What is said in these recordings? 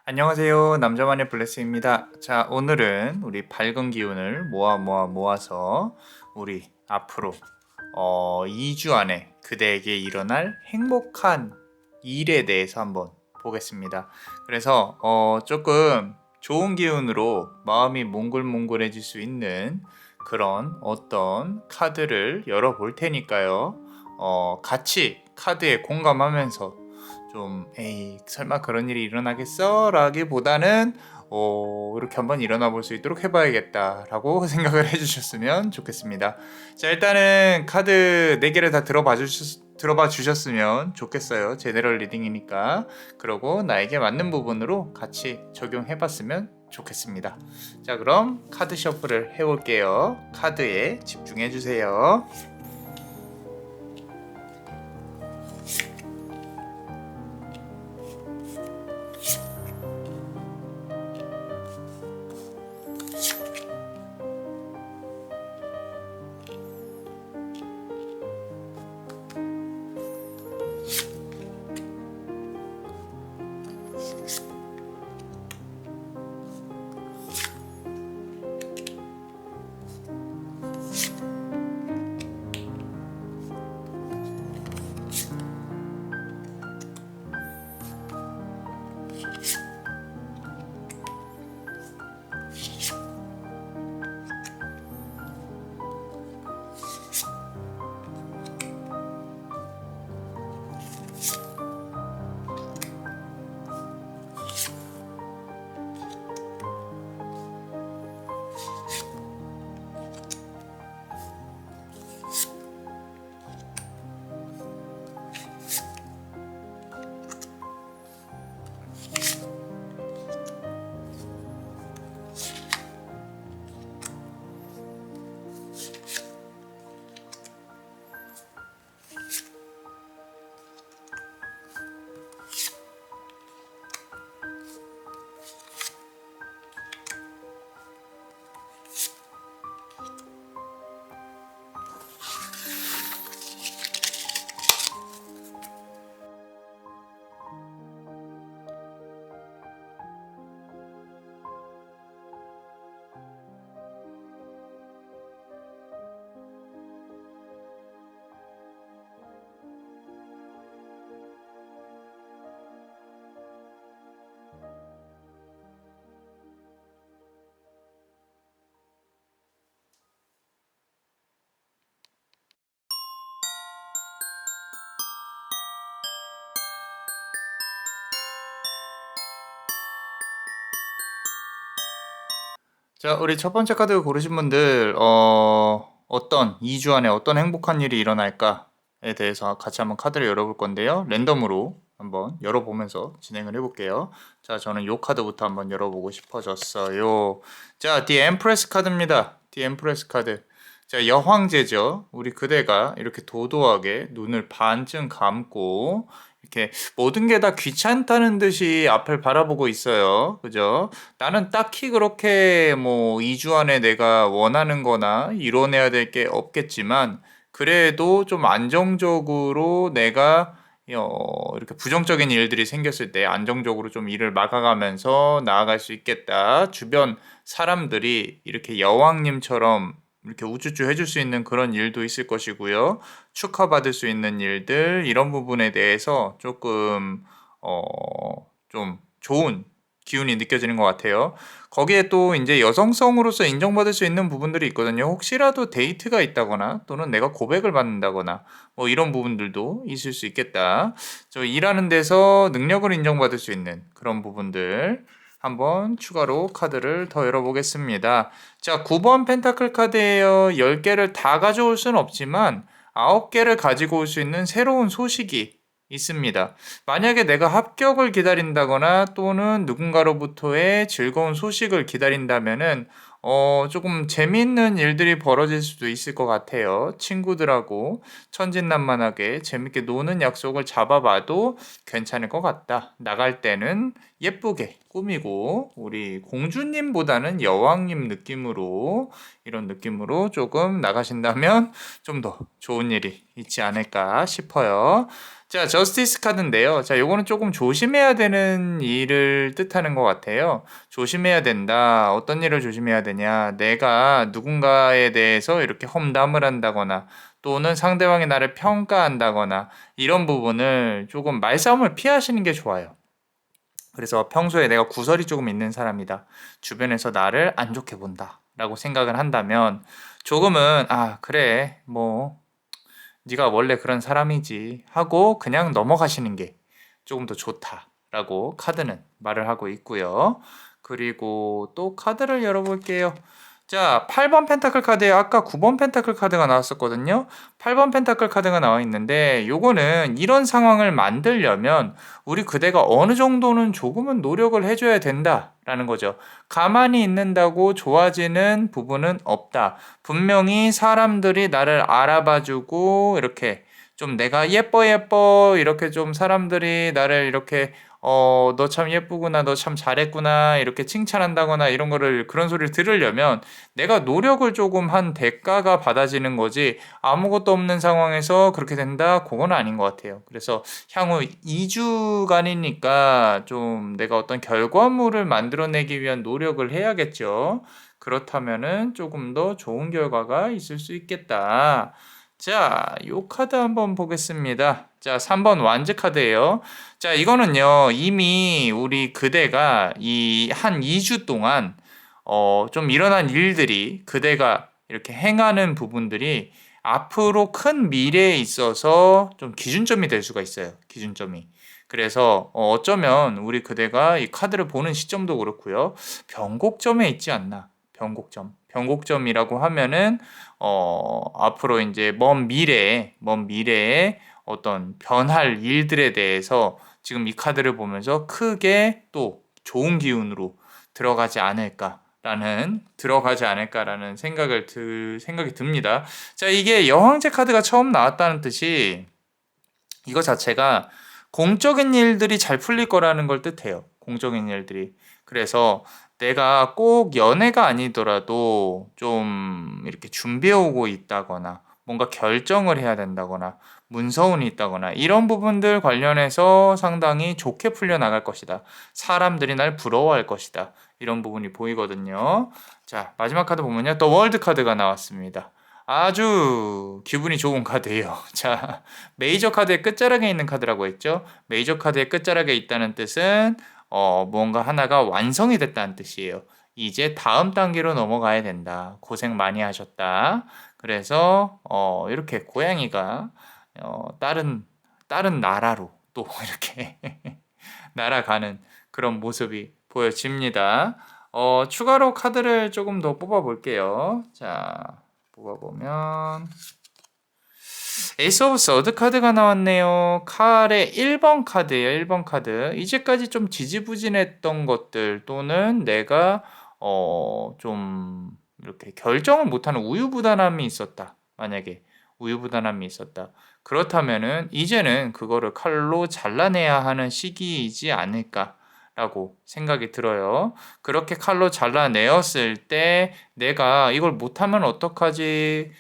안녕하세요. 남자만의 블레스입니다. 자, 오늘은 우리 밝은 기운을 모아서 우리 앞으로 2주 안에 그대에게 일어날 행복한 일에 대해서 한번 보겠습니다. 그래서 조금 좋은 기운으로 마음이 몽글몽글해질 수 있는 그런 어떤 카드를 열어볼 테니까요. 같이 카드에 공감하면서 좀 에이 설마 그런 일이 일어나겠어? 라기보다는 이렇게 한번 일어나 볼 수 있도록 해봐야겠다라고 생각을 해주셨으면 좋겠습니다. 자, 일단은 카드 4개를 다 들어봐 주셨으면 좋겠어요. 제네럴 리딩이니까. 그러고 나에게 맞는 부분으로 같이 적용해봤으면 좋겠습니다. 자, 그럼 카드 셔플을 해볼게요. 카드에 집중해주세요. 자, 우리 첫 번째 카드 고르신 분들, 어떤 2주 안에 어떤 행복한 일이 일어날까에 대해서 같이 한번 카드를 열어볼 건데요. 랜덤으로 한번 열어보면서 진행을 해볼게요. 자, 저는 요 카드부터 한번 열어보고 싶어졌어요. 자, The Empress 카드입니다. The Empress 카드. 자, 여황제죠. 우리 그대가 이렇게 도도하게 눈을 반쯤 감고 이렇게 모든 게 다 귀찮다는 듯이 앞을 바라보고 있어요. 그죠? 나는 딱히 그렇게 뭐 2주 안에 내가 원하는 거나 이뤄내야 될 게 없겠지만 그래도 좀 안정적으로 내가 이렇게 부정적인 일들이 생겼을 때 안정적으로 좀 일을 막아가면서 나아갈 수 있겠다. 주변 사람들이 이렇게 여왕님처럼 이렇게 우쭈쭈 해줄 수 있는 그런 일도 있을 것이고요. 축하받을 수 있는 일들, 이런 부분에 대해서 조금, 좀 좋은 기운이 느껴지는 것 같아요. 거기에 또 이제 여성성으로서 인정받을 수 있는 부분들이 있거든요. 혹시라도 데이트가 있다거나 또는 내가 고백을 받는다거나 뭐 이런 부분들도 있을 수 있겠다. 저 일하는 데서 능력을 인정받을 수 있는 그런 부분들 한번 추가로 카드를 더 열어보겠습니다. 자, 9번 펜타클 카드예요. 10개를 다 가져올 수는 없지만 9개를 가지고 올 수 있는 새로운 소식이 있습니다. 만약에 내가 합격을 기다린다거나 또는 누군가로부터의 즐거운 소식을 기다린다면은 조금 재미있는 일들이 벌어질 수도 있을 것 같아요. 친구들하고 천진난만하게 재밌게 노는 약속을 잡아봐도 괜찮을 것 같다. 나갈 때는 예쁘게 꾸미고 우리 공주님보다는 여왕님 느낌으로 이런 느낌으로 조금 나가신다면 좀 더 좋은 일이 있지 않을까 싶어요. 자, 저스티스 카드인데요. 자, 요거는 조금 조심해야 되는 일을 뜻하는 것 같아요. 조심해야 된다. 어떤 일을 조심해야 되냐. 내가 누군가에 대해서 이렇게 험담을 한다거나 또는 상대방이 나를 평가한다거나 이런 부분을 조금 말싸움을 피하시는 게 좋아요. 그래서 평소에 내가 구설이 조금 있는 사람이다. 주변에서 나를 안 좋게 본다. 라고 생각을 한다면 조금은 그래 뭐 네가 원래 그런 사람이지 하고 그냥 넘어가시는 게 조금 더 좋다라고 카드는 말을 하고 있고요. 그리고 또 카드를 열어볼게요. 자, 8번 펜타클 카드에 아까 9번 펜타클 카드가 나왔었거든요. 8번 펜타클 카드가 나와 있는데 요거는 이런 상황을 만들려면 우리 그대가 어느 정도는 조금은 노력을 해줘야 된다라는 거죠. 가만히 있는다고 좋아지는 부분은 없다. 분명히 사람들이 나를 알아봐주고 이렇게 좀 내가 예뻐 예뻐 이렇게 좀 사람들이 나를 이렇게 너 참 예쁘구나, 너 참 잘했구나 이렇게 칭찬한다거나 이런 거를 그런 소리를 들으려면 내가 노력을 조금 한 대가가 받아지는 거지 아무것도 없는 상황에서 그렇게 된다? 그건 아닌 것 같아요. 그래서 향후 2주간이니까 좀 내가 어떤 결과물을 만들어내기 위한 노력을 해야겠죠. 그렇다면은 조금 더 좋은 결과가 있을 수 있겠다. 자, 요 카드 한번 보겠습니다. 자, 3번 완즈 카드예요. 자, 이거는요. 이미 우리 그대가 이 한 2주 동안 좀 일어난 일들이 그대가 이렇게 행하는 부분들이 앞으로 큰 미래에 있어서 좀 기준점이 될 수가 있어요. 기준점이. 그래서 어쩌면 우리 그대가 이 카드를 보는 시점도 그렇고요. 변곡점에 있지 않나. 변곡점. 변곡점이라고 하면은 앞으로 이제 먼 미래에 어떤 변할 일들에 대해서 지금 이 카드를 보면서 크게 또 좋은 기운으로 들어가지 않을까라는 생각이 듭니다. 자, 이게 여왕제 카드가 처음 나왔다는 뜻이 이거 자체가 공적인 일들이 잘 풀릴 거라는 걸 뜻해요. 공적인 일들이. 그래서 내가 꼭 연애가 아니더라도 좀 이렇게 준비해 오고 있다거나 뭔가 결정을 해야 된다거나 문서운이 있다거나 이런 부분들 관련해서 상당히 좋게 풀려나갈 것이다. 사람들이 날 부러워할 것이다. 이런 부분이 보이거든요. 자, 마지막 카드 보면요. 더 월드 카드가 나왔습니다. 아주 기분이 좋은 카드예요. 자, 메이저 카드의 끝자락에 있는 카드라고 했죠. 메이저 카드의 끝자락에 있다는 뜻은 뭔가 하나가 완성이 됐다는 뜻이에요. 이제 다음 단계로 넘어가야 된다. 고생 많이 하셨다. 그래서 이렇게 고양이가 다른 나라로 또 이렇게 날아가는 그런 모습이 보여집니다. 추가로 카드를 조금 더 뽑아 볼게요. 자, 뽑아보면 에이스 오브 서드 카드가 나왔네요. 칼의 1번 카드예요. 1번 카드. 이제까지 좀 지지부진했던 것들 또는 내가 좀 이렇게 결정을 못하는 우유부단함이 있었다. 만약에 우유부단함이 있었다. 그렇다면은 이제는 그거를 칼로 잘라내야 하는 시기이지 않을까라고 생각이 들어요. 그렇게 칼로 잘라내었을 때 내가 이걸 못하면 어떡하지?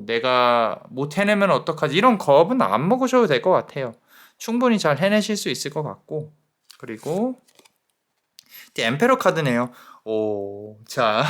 내가 못 해내면 어떡하지? 이런 겁은 안 먹으셔도 될 것 같아요. 충분히 잘 해내실 수 있을 것 같고. 그리고 엠페러 카드네요. 자.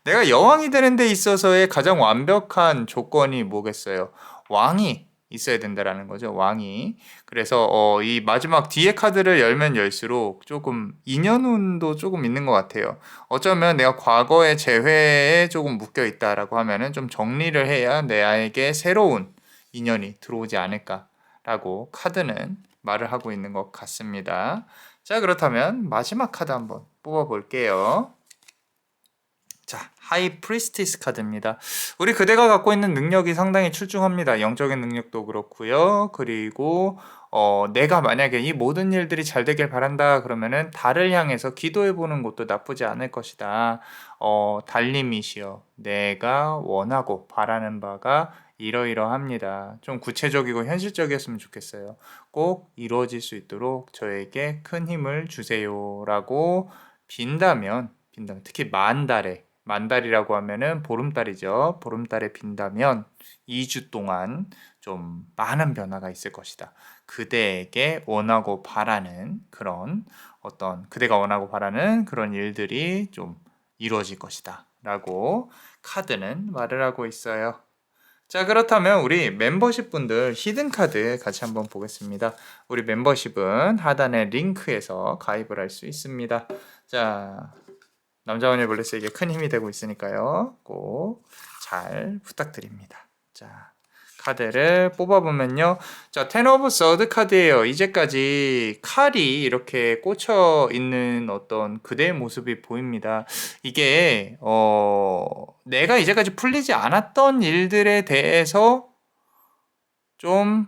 내가 여왕이 되는 데 있어서의 가장 완벽한 조건이 뭐겠어요? 왕이 있어야 된다라는 거죠. 왕이. 그래서 이 마지막 뒤에 카드를 열면 열수록 조금 인연운도 조금 있는 것 같아요. 어쩌면 내가 과거의 재회에 조금 묶여 있다라고 하면은 좀 정리를 해야 내에게 새로운 인연이 들어오지 않을까라고 카드는 말을 하고 있는 것 같습니다. 자, 그렇다면 마지막 카드 한번 뽑아 볼게요. 자, 하이 프리스티스 카드입니다. 우리 그대가 갖고 있는 능력이 상당히 출중합니다. 영적인 능력도 그렇고요. 그리고 내가 만약에 이 모든 일들이 잘 되길 바란다 그러면은 달을 향해서 기도해 보는 것도 나쁘지 않을 것이다. 달님이시여, 내가 원하고 바라는 바가 이러이러합니다. 좀 구체적이고 현실적이었으면 좋겠어요. 꼭 이루어질 수 있도록 저에게 큰 힘을 주세요라고 빈다면 특히 만달이라고 하면은 보름달이죠. 보름달에 빈다면 2주 동안 좀 많은 변화가 있을 것이다. 그대가 원하고 바라는 그런 일들이 좀 이루어질 것이다. 라고 카드는 말을 하고 있어요. 자, 그렇다면 우리 멤버십 분들 히든 카드 같이 한번 보겠습니다. 우리 멤버십은 하단의 링크에서 가입을 할 수 있습니다. 자, 남자원일 블레스에게 큰 힘이 되고 있으니까요. 꼭 잘 부탁드립니다. 자, 카드를 뽑아보면요. 자, 텐 오브 서드 카드예요. 이제까지 칼이 이렇게 꽂혀 있는 어떤 그대의 모습이 보입니다. 이게 내가 이제까지 풀리지 않았던 일들에 대해서 좀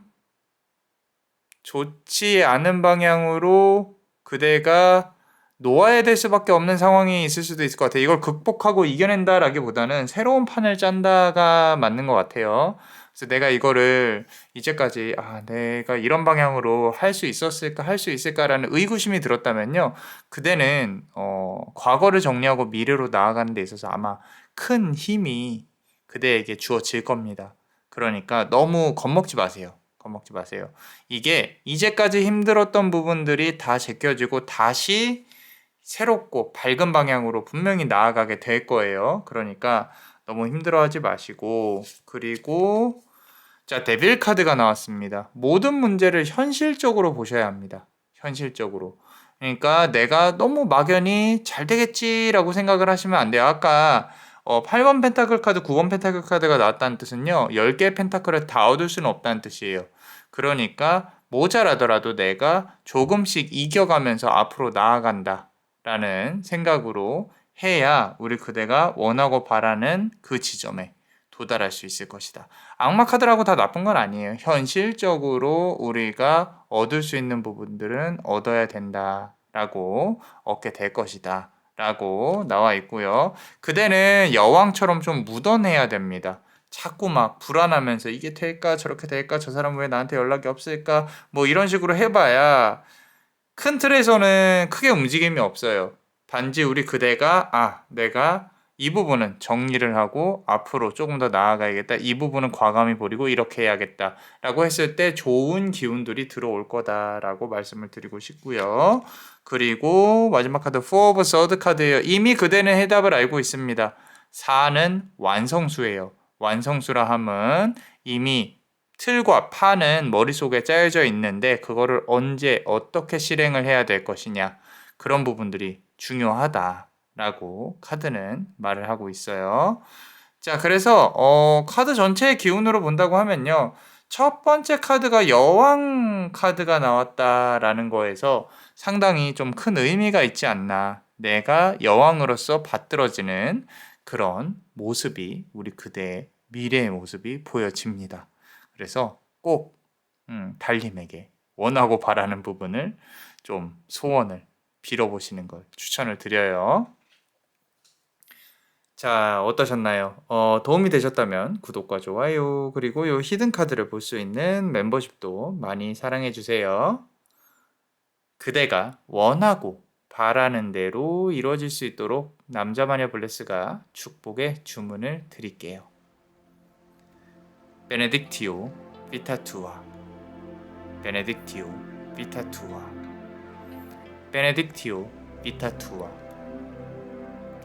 좋지 않은 방향으로 그대가 놓아야 될 수밖에 없는 상황이 있을 수도 있을 것 같아요. 이걸 극복하고 이겨낸다라기보다는 새로운 판을 짠다가 맞는 것 같아요. 그래서 내가 이거를 이제까지 내가 이런 방향으로 할 수 있을까라는 의구심이 들었다면요. 그대는 과거를 정리하고 미래로 나아가는 데 있어서 아마 큰 힘이 그대에게 주어질 겁니다. 그러니까 너무 겁먹지 마세요. 이게 이제까지 힘들었던 부분들이 다 제껴지고 다시 새롭고 밝은 방향으로 분명히 나아가게 될 거예요. 그러니까 너무 힘들어하지 마시고, 그리고 자, 데빌 카드가 나왔습니다. 모든 문제를 현실적으로 보셔야 합니다. 현실적으로. 그러니까 내가 너무 막연히 잘 되겠지라고 생각을 하시면 안 돼요. 아까 8번 펜타클 카드, 9번 펜타클 카드가 나왔다는 뜻은요. 10개의 펜타클을 다 얻을 수는 없다는 뜻이에요. 그러니까 모자라더라도 내가 조금씩 이겨가면서 앞으로 나아간다라는 생각으로 해야 우리 그대가 원하고 바라는 그 지점에 도달할 수 있을 것이다. 악마 카드라고 다 나쁜 건 아니에요. 현실적으로 우리가 얻을 수 있는 부분들은 얻어야 된다라고 얻게 될 것이다 라고 나와 있고요. 그대는 여왕처럼 좀 묻어내야 됩니다. 자꾸 막 불안하면서 이게 될까 저렇게 될까 저 사람 왜 나한테 연락이 없을까 뭐 이런 식으로 해봐야 큰 틀에서는 크게 움직임이 없어요. 단지 우리 그대가 내가 이 부분은 정리를 하고 앞으로 조금 더 나아가야겠다. 이 부분은 과감히 버리고 이렇게 해야겠다. 라고 했을 때 좋은 기운들이 들어올 거다라고 말씀을 드리고 싶고요. 그리고 마지막 카드 4 오브 서드 카드예요. 이미 그대는 해답을 알고 있습니다. 4는 완성수예요. 완성수라 함은 이미 틀과 판은 머릿속에 짜여져 있는데 그거를 언제 어떻게 실행을 해야 될 것이냐 그런 부분들이 중요하다라고 카드는 말을 하고 있어요. 자, 그래서 카드 전체의 기운으로 본다고 하면요. 첫 번째 카드가 여왕 카드가 나왔다라는 거에서 상당히 좀 큰 의미가 있지 않나. 내가 여왕으로서 받들어지는 그런 모습이 우리 그대의 미래의 모습이 보여집니다. 그래서 꼭 달님에게 원하고 바라는 부분을 좀 소원을 빌어보시는 걸 추천을 드려요. 자, 어떠셨나요? 도움이 되셨다면 구독과 좋아요 그리고 요 히든 카드를 볼 수 있는 멤버십도 많이 사랑해 주세요. 그대가 원하고 바라는 대로 이루어질 수 있도록 남자마녀 블레스가 축복의 주문을 드릴게요. 베네딕티오 비타투아 베네딕티오 비타투아 베네딕티오 비타투아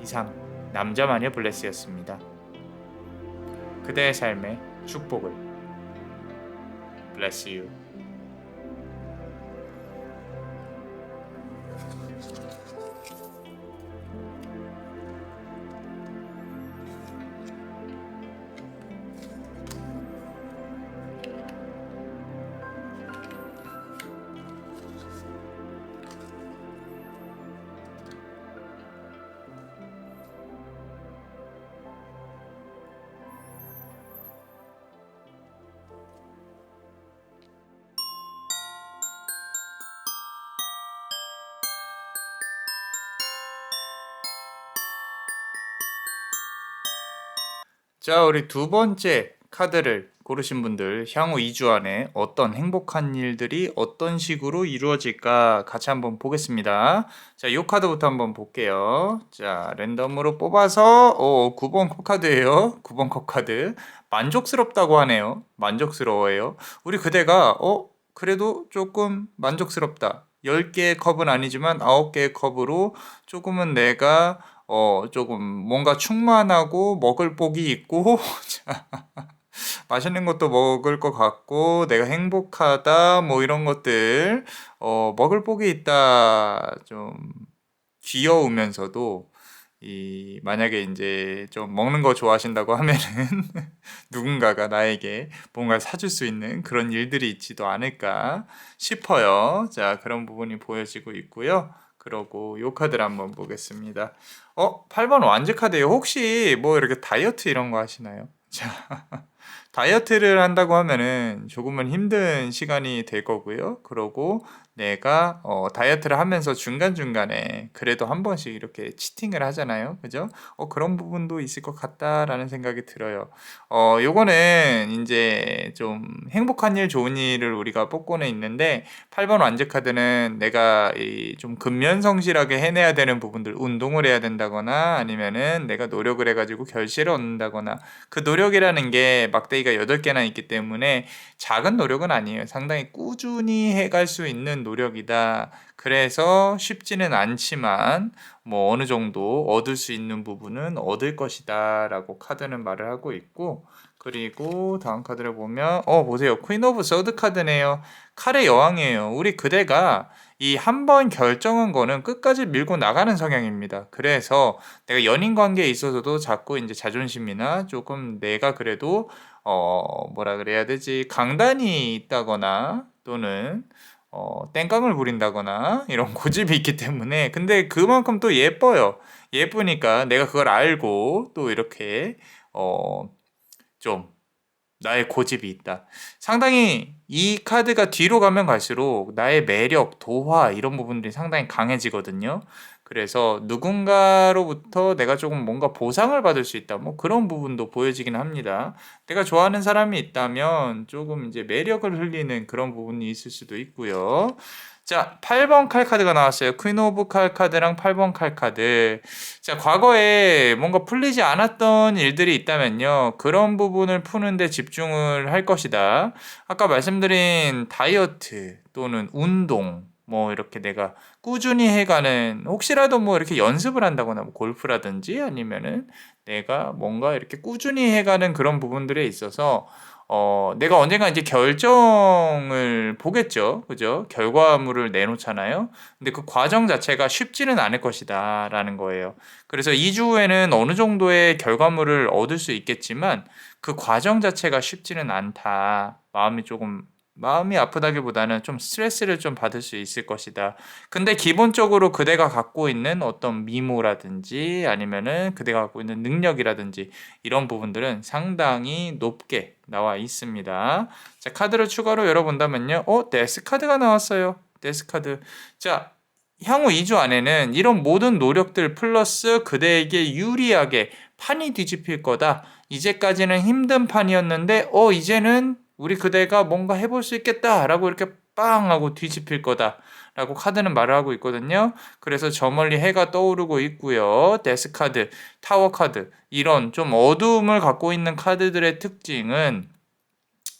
이상 남자마녀 블레스였습니다. 그대의 삶의 축복을 Bless you. 자, 우리 두 번째 카드를 고르신 분들 향후 2주 안에 어떤 행복한 일들이 어떤 식으로 이루어질까 같이 한번 보겠습니다. 자, 이 카드부터 한번 볼게요. 자, 랜덤으로 뽑아서 9번 코 카드예요. 9번 코 카드. 만족스럽다고 하네요. 만족스러워해요. 우리 그대가 그래도 조금 만족스럽다. 10개의 컵은 아니지만 9개의 컵으로 조금은 내가 조금 뭔가 충만하고 먹을 복이 있고 맛있는 것도 먹을 것 같고 내가 행복하다 뭐 이런 것들 먹을 복이 있다. 좀 귀여우면서도 만약에 이제 좀 먹는 거 좋아하신다고 하면은 누군가가 나에게 뭔가를 사줄 수 있는 그런 일들이 있지도 않을까 싶어요. 자, 그런 부분이 보여지고 있고요. 그러고 요 카드를 한번 보겠습니다. 8번 완즈 카드예요. 혹시 뭐 이렇게 다이어트 이런 거 하시나요? 자, 다이어트를 한다고 하면은 조금은 힘든 시간이 될 거고요. 그러고 내가 다이어트를 하면서 중간중간에 그래도 한 번씩 이렇게 치팅을 하잖아요. 그죠? 그런 부분도 있을 것 같다라는 생각이 들어요. 요거는 이제 좀 행복한 일, 좋은 일을 우리가 뽑고는 있는데 8번 완즈 카드는 내가 좀 근면성실하게 해내야 되는 부분들, 운동을 해야 된다거나 아니면은 내가 노력을 해가지고 결실을 얻는다거나 그 노력이라는 게 막대기가 8개나 있기 때문에 작은 노력은 아니에요. 상당히 꾸준히 해갈 수 있는 노력이다. 그래서 쉽지는 않지만 뭐 어느 정도 얻을 수 있는 부분은 얻을 것이다 라고 카드는 말을 하고 있고, 그리고 다음 카드를 보면 보세요. 퀸 오브 서드 카드네요. 칼의 여왕이에요. 우리 그대가 이 한 번 결정한 거는 끝까지 밀고 나가는 성향입니다. 그래서 내가 연인 관계에 있어서도 자꾸 이제 자존심이나 조금 내가 그래도 뭐라 그래야 되지? 강단이 있다거나 또는 땡깡을 부린다거나 이런 고집이 있기 때문에, 근데 그만큼 또 예뻐요. 예쁘니까 내가 그걸 알고 또 이렇게 좀 나의 고집이 있다. 상당히 이 카드가 뒤로 가면 갈수록 나의 매력, 도화 이런 부분들이 상당히 강해지거든요. 그래서 누군가로부터 내가 조금 뭔가 보상을 받을 수 있다. 뭐 그런 부분도 보여지긴 합니다. 내가 좋아하는 사람이 있다면 조금 이제 매력을 흘리는 그런 부분이 있을 수도 있고요. 자, 8번 칼 카드가 나왔어요. 퀸 오브 칼 카드랑 8번 칼 카드. 자, 과거에 뭔가 풀리지 않았던 일들이 있다면요, 그런 부분을 푸는데 집중을 할 것이다. 아까 말씀드린 다이어트 또는 운동, 뭐 이렇게 내가 꾸준히 해가는, 혹시라도 뭐 이렇게 연습을 한다거나 뭐 골프라든지 아니면은 내가 뭔가 이렇게 꾸준히 해가는 그런 부분들에 있어서 내가 언젠가 이제 결정을 보겠죠. 그죠? 결과물을 내놓잖아요. 근데 그 과정 자체가 쉽지는 않을 것이다 라는 거예요. 그래서 2주 후에는 어느 정도의 결과물을 얻을 수 있겠지만 그 과정 자체가 쉽지는 않다. 마음이 아프다기보다는 좀 스트레스를 좀 받을 수 있을 것이다. 근데 기본적으로 그대가 갖고 있는 어떤 미모라든지 아니면은 그대가 갖고 있는 능력이라든지 이런 부분들은 상당히 높게 나와 있습니다. 자, 카드를 추가로 열어본다면요. 데스 카드가 나왔어요. 데스 카드. 자, 향후 2주 안에는 이런 모든 노력들 플러스 그대에게 유리하게 판이 뒤집힐 거다. 이제까지는 힘든 판이었는데 이제는 우리 그대가 뭔가 해볼 수 있겠다라고 이렇게 빵 하고 뒤집힐 거다라고 카드는 말을 하고 있거든요. 그래서 저 멀리 해가 떠오르고 있고요. 데스 카드, 타워 카드, 이런 좀 어두움을 갖고 있는 카드들의 특징은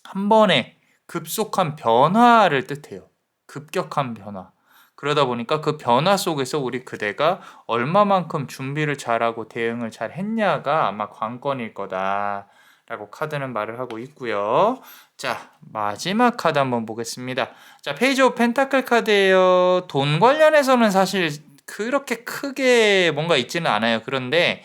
한 번에 급속한 변화를 뜻해요. 급격한 변화. 그러다 보니까 그 변화 속에서 우리 그대가 얼마만큼 준비를 잘하고 대응을 잘 했냐가 아마 관건일 거다라고 카드는 말을 하고 있고요. 자, 마지막 카드 한번 보겠습니다. 자, 페이지 오브 펜타클 카드예요. 돈 관련해서는 사실 그렇게 크게 뭔가 있지는 않아요. 그런데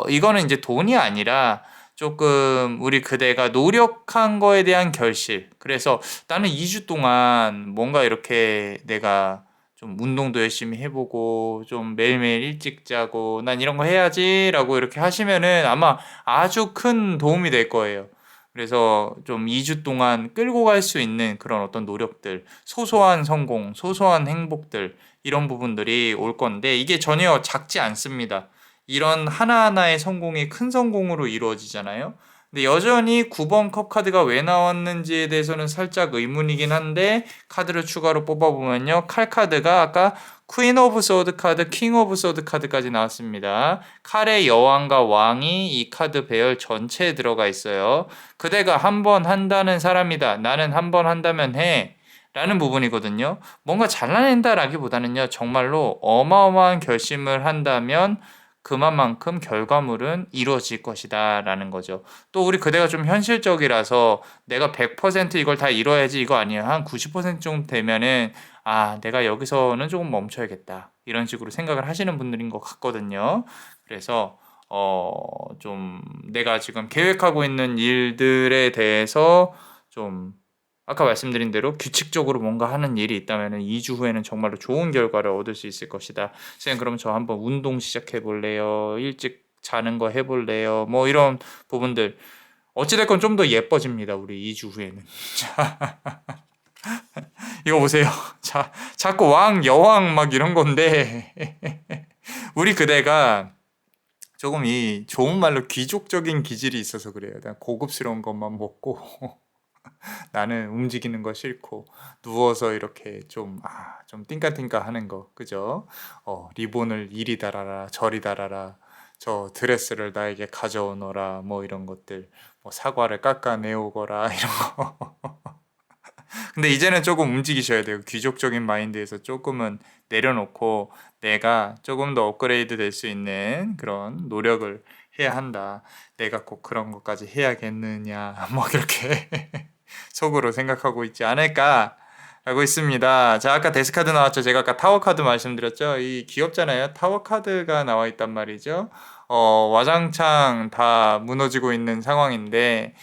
이거는 이제 돈이 아니라 조금 우리 그대가 노력한 거에 대한 결실. 그래서 나는 2주 동안 뭔가 이렇게 내가 좀 운동도 열심히 해보고 좀 매일매일 일찍 자고 난 이런 거 해야지라고 이렇게 하시면은 아마 아주 큰 도움이 될 거예요. 그래서 좀 2주 동안 끌고 갈 수 있는 그런 어떤 노력들, 소소한 성공, 소소한 행복들, 이런 부분들이 올 건데 이게 전혀 작지 않습니다. 이런 하나하나의 성공이 큰 성공으로 이루어지잖아요. 근데 여전히 9번 컵 카드가 왜 나왔는지에 대해서는 살짝 의문이긴 한데 카드를 추가로 뽑아보면요. 칼 카드가 아까 퀸 오브 소드 카드, 킹 오브 소드 카드까지 나왔습니다. 칼의 여왕과 왕이 이 카드 배열 전체에 들어가 있어요. 그대가 한 번 한다는 사람이다. 나는 한 번 한다면 해. 라는 부분이거든요. 뭔가 잘라낸다라기보다는요. 정말로 어마어마한 결심을 한다면 그만큼 결과물은 이루어질 것이다 라는 거죠. 또 우리 그대가 좀 현실적이라서 내가 100% 이걸 다 이뤄야지 이거 아니에요. 한 90% 정도 되면은 내가 여기서는 조금 멈춰야겠다. 이런 식으로 생각을 하시는 분들인 것 같거든요. 그래서 좀 내가 지금 계획하고 있는 일들에 대해서 좀 아까 말씀드린 대로 규칙적으로 뭔가 하는 일이 있다면 2주 후에는 정말로 좋은 결과를 얻을 수 있을 것이다. 선생님 그럼 저 한번 운동 시작해 볼래요? 일찍 자는 거 해볼래요? 뭐 이런 부분들 어찌됐건 좀 더 예뻐집니다. 우리 2주 후에는. 자, 이거 보세요. 자, 자꾸 왕, 여왕 막 이런 건데 우리 그대가 조금 이 좋은 말로 귀족적인 기질이 있어서 그래요. 그냥 고급스러운 것만 먹고 나는 움직이는 거 싫고 누워서 이렇게 좀 띵까띵까 하는 거 그죠? 리본을 이리 달아라 저리 달아라 저 드레스를 나에게 가져오너라 뭐 이런 것들 뭐 사과를 깎아내오거라 이런 거 근데 이제는 조금 움직이셔야 돼요. 귀족적인 마인드에서 조금은 내려놓고 내가 조금 더 업그레이드 될 수 있는 그런 노력을 해야 한다. 내가 꼭 그런 것까지 해야겠느냐 뭐 그렇게 속으로 생각하고 있지 않을까 라고 있습니다. 자, 아까 데스카드 나왔죠. 제가 아까 타워카드 말씀드렸죠. 이 귀엽잖아요. 타워카드가 나와 있단 말이죠. 와장창 다 무너지고 있는 상황인데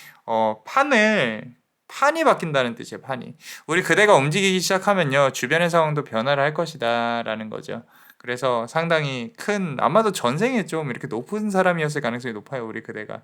판이 바뀐다는 뜻이에요. 판이. 우리 그대가 움직이기 시작하면요. 주변의 상황도 변화를 할 것이다 라는 거죠. 그래서 상당히 아마도 전생에 좀 이렇게 높은 사람이었을 가능성이 높아요. 우리 그대가.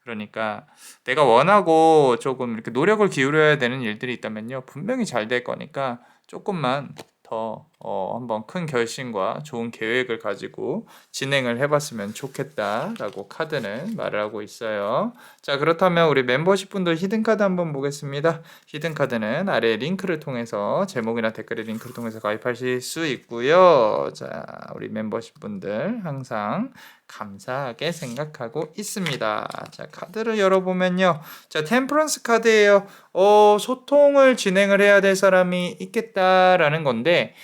그러니까 내가 원하고 조금 이렇게 노력을 기울여야 되는 일들이 있다면요. 분명히 잘 될 거니까 조금만 더 한번 큰 결심과 좋은 계획을 가지고 진행을 해봤으면 좋겠다라고 카드는 말을 하고 있어요. 자, 그렇다면 우리 멤버십 분들 히든카드 한번 보겠습니다. 히든카드는 아래 링크를 통해서 제목이나 댓글의 링크를 통해서 가입하실 수 있고요. 자, 우리 멤버십 분들 항상 감사하게 생각하고 있습니다. 자, 카드를 열어보면요. 자, 템퍼런스 카드예요. 소통을 진행을 해야 될 사람이 있겠다라는 건데,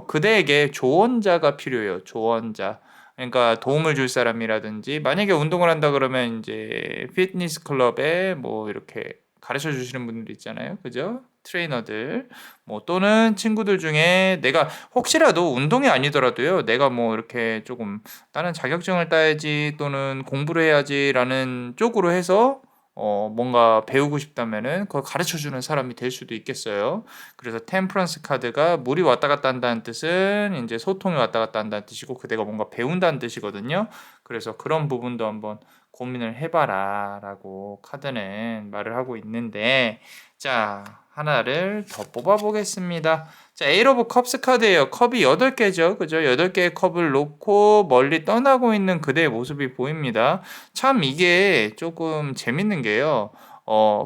그대에게 조언자가 필요해요. 조언자. 그러니까 도움을 줄 사람이라든지, 만약에 운동을 한다 그러면 이제 피트니스 클럽에 뭐 이렇게 가르쳐 주시는 분들 있잖아요. 그죠? 트레이너들. 뭐 또는 친구들 중에 내가 혹시라도 운동이 아니더라도요. 내가 뭐 이렇게 조금 나는 자격증을 따야지 또는 공부를 해야지라는 쪽으로 해서 뭔가 배우고 싶다면은 그걸 가르쳐 주는 사람이 될 수도 있겠어요. 그래서 템퍼런스 카드가 물이 왔다 갔다 한다는 뜻은 이제 소통이 왔다 갔다 한다는 뜻이고 그대가 뭔가 배운다는 뜻이거든요. 그래서 그런 부분도 한번 고민을 해봐라라고 카드는 말을 하고 있는데 자 하나를 더 뽑아보겠습니다. 자, 에이트 오브 컵스 카드예요. 컵이 8개죠. 그죠? 8개의 컵을 놓고 멀리 떠나고 있는 그대의 모습이 보입니다. 참 이게 조금 재밌는 게요.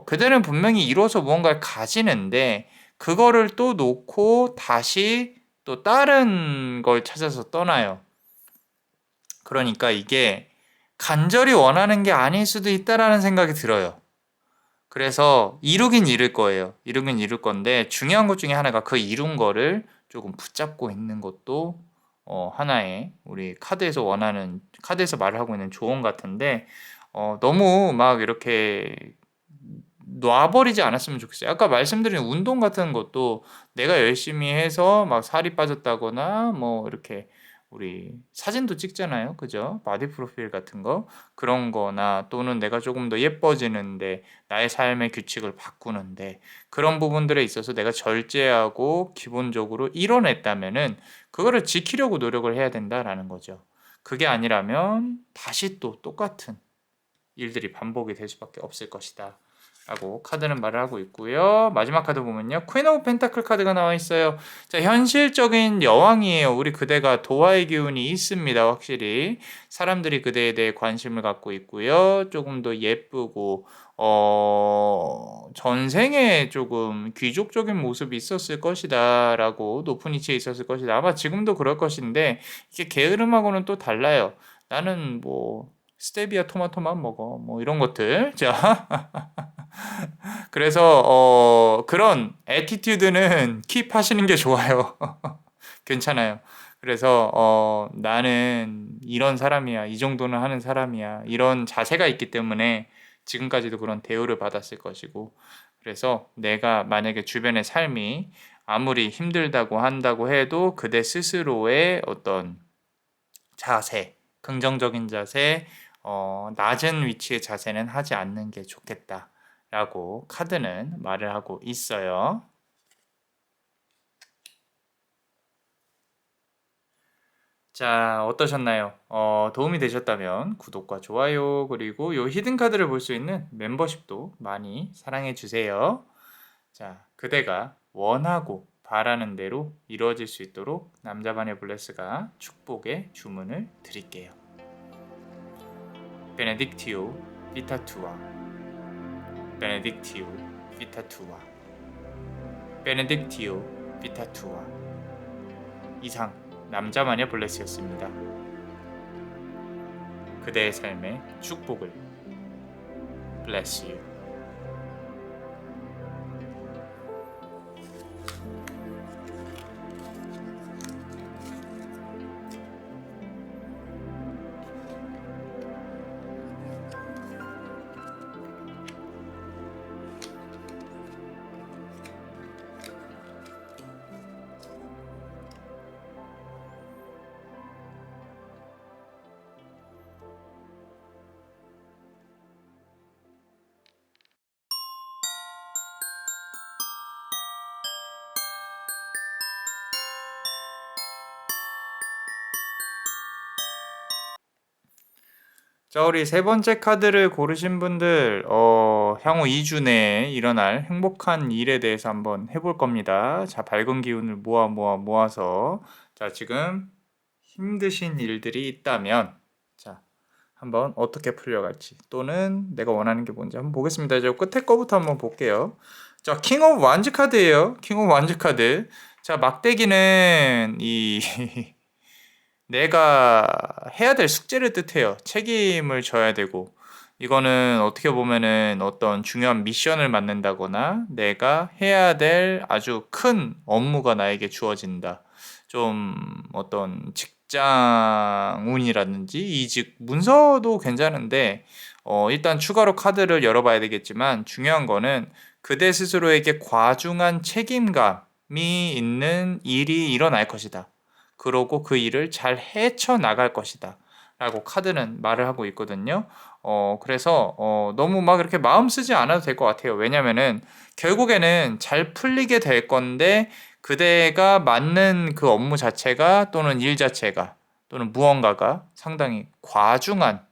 그대는 분명히 이뤄서 무언가를 가지는데 그거를 또 놓고 다시 또 다른 걸 찾아서 떠나요. 그러니까 이게 간절히 원하는 게 아닐 수도 있다라는 생각이 들어요. 그래서 이루긴 이룰 거예요. 이루긴 이룰 건데 중요한 것 중에 하나가 그 이룬 거를 조금 붙잡고 있는 것도 하나의 우리 카드에서 말을 하고 있는 조언 같은데 너무 막 이렇게 놔버리지 않았으면 좋겠어요. 아까 말씀드린 운동 같은 것도 내가 열심히 해서 막 살이 빠졌다거나 뭐 이렇게 우리 사진도 찍잖아요. 그죠? 바디 프로필 같은 거. 그런 거나 또는 내가 조금 더 예뻐지는데 나의 삶의 규칙을 바꾸는데 그런 부분들에 있어서 내가 절제하고 기본적으로 이뤄냈다면은 그거를 지키려고 노력을 해야 된다라는 거죠. 그게 아니라면 다시 또 똑같은 일들이 반복이 될 수밖에 없을 것이다. 라고 카드는 말을 하고 있고요. 마지막 카드 보면요. 퀸 오브 펜타클 카드가 나와 있어요. 자, 현실적인 여왕이에요. 우리 그대가 도화의 기운이 있습니다. 확실히 사람들이 그대에 대해 관심을 갖고 있고요. 조금 더 예쁘고 전생에 조금 귀족적인 모습이 있었을 것이다 라고 높은 위치에 있었을 것이다. 아마 지금도 그럴 것인데 이게 게으름하고는 또 달라요. 나는 뭐 스테비아 토마토만 먹어 뭐 이런 것들. 자, 그래서 그런 애티튜드는 킵하시는 게 좋아요. 괜찮아요. 그래서 나는 이런 사람이야. 이 정도는 하는 사람이야. 이런 자세가 있기 때문에 지금까지도 그런 대우를 받았을 것이고, 그래서 내가 만약에 주변의 삶이 아무리 힘들다고 한다고 해도 그대 스스로의 어떤 자세, 긍정적인 자세, 낮은 위치의 자세는 하지 않는 게 좋겠다라고 카드는 말을 하고 있어요. 자, 어떠셨나요? 도움이 되셨다면 구독과 좋아요, 그리고 요 히든 카드를 볼 수 있는 멤버십도 많이 사랑해 주세요. 자, 그대가 원하고 바라는 대로 이루어질 수 있도록 남자반의 블레스가 축복의 주문을 드릴게요. 베네딕티오 비타투아, 베네딕티오 비타투아, 베네딕티오 비타투아. 이상 남자마녀 블레스였습니다. 그대의 삶에 축복을. Bless you. 자, 우리 세 번째 카드를 고르신 분들, 향후 2주 내에 일어날 행복한 일에 대해서 한번 해볼 겁니다. 자, 밝은 기운을 모아서, 자, 지금 힘드신 일들이 있다면, 자, 한번 어떻게 풀려갈지, 또는 내가 원하는 게 뭔지 한번 보겠습니다. 저 끝에 거부터 한번 볼게요. 자, 킹 오브 완즈 카드예요. 킹 오브 완즈 카드. 자, 막대기는 이 내가 해야 될 숙제를 뜻해요. 책임을 져야 되고, 이거는 어떻게 보면은 어떤 중요한 미션을 맡는다거나 내가 해야 될 아주 큰 업무가 나에게 주어진다. 좀 어떤 직장 운이라든지 이직 문서도 괜찮은데, 일단 추가로 카드를 열어봐야 되겠지만 중요한 거는 그대 스스로에게 과중한 책임감이 있는 일이 일어날 것이다. 그러고 그 일을 잘 헤쳐나갈 것이다 라고 카드는 말을 하고 있거든요. 그래서 너무 막 이렇게 마음 쓰지 않아도 될 것 같아요. 왜냐면은 결국에는 잘 풀리게 될 건데 그대가 맡는 그 업무 자체가 또는 일 자체가 또는 무언가가 상당히 과중한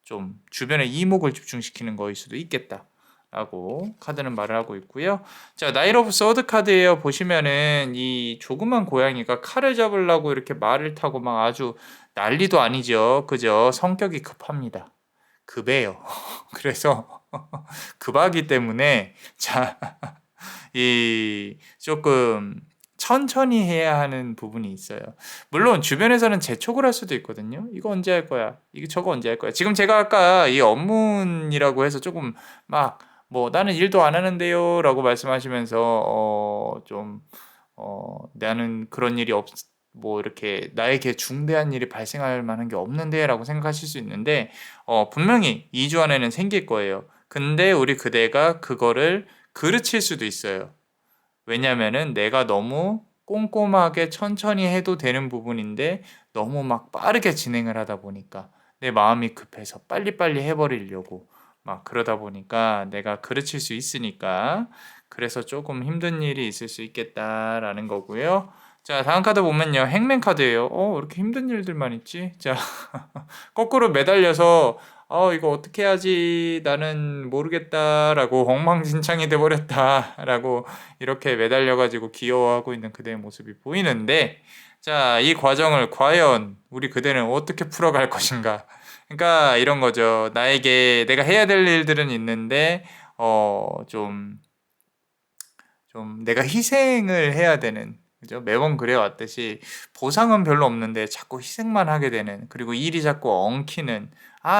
좀 주변의 이목을 집중시키는 거일 수도 있겠다 라고 카드는 말을 하고 있고요. 자, 나이트 오브 서드 카드예요. 보시면은 이 조그만 고양이가 칼을 잡으려고 이렇게 말을 타고 막 아주 난리도 아니죠. 그죠? 성격이 급합니다. 급해요. 그래서 급하기 때문에 자, 이 조금 천천히 해야 하는 부분이 있어요. 물론 주변에서는 재촉을 할 수도 있거든요. 이거 언제 할 거야? 이거 저거 언제 할 거야? 지금 제가 아까 이 업무이라고 해서 조금 막 뭐 나는 일도 안 하는데요라고 말씀하시면서 나는 그런 일이 뭐 이렇게 나에게 중대한 일이 발생할 만한 게 없는데라고 생각하실 수 있는데 분명히 2주 안에는 생길 거예요. 근데 우리 그대가 그거를 그르칠 수도 있어요. 왜냐면은 내가 너무 꼼꼼하게 천천히 해도 되는 부분인데 너무 막 빠르게 진행을 하다 보니까 내 마음이 급해서 빨리빨리 해버리려고 막 그러다 보니까 내가 그르칠 수 있으니까 그래서 조금 힘든 일이 있을 수 있겠다라는 거고요. 자, 다음 카드 보면요. 행맨 카드예요. 왜 이렇게 힘든 일들만 있지? 자, 거꾸로 매달려서 이거 어떻게 해야지 나는 모르겠다라고 엉망진창이 돼버렸다라고 이렇게 매달려가지고 귀여워하고 있는 그대의 모습이 보이는데, 자, 이 과정을 과연 우리 그대는 어떻게 풀어갈 것인가? 그러니까 이런 거죠. 나에게 내가 해야 될 일들은 있는데, 좀 내가 희생을 해야 되는, 그죠? 매번 그래왔듯이 보상은 별로 없는데 자꾸 희생만 하게 되는, 그리고 일이 자꾸 엉키는,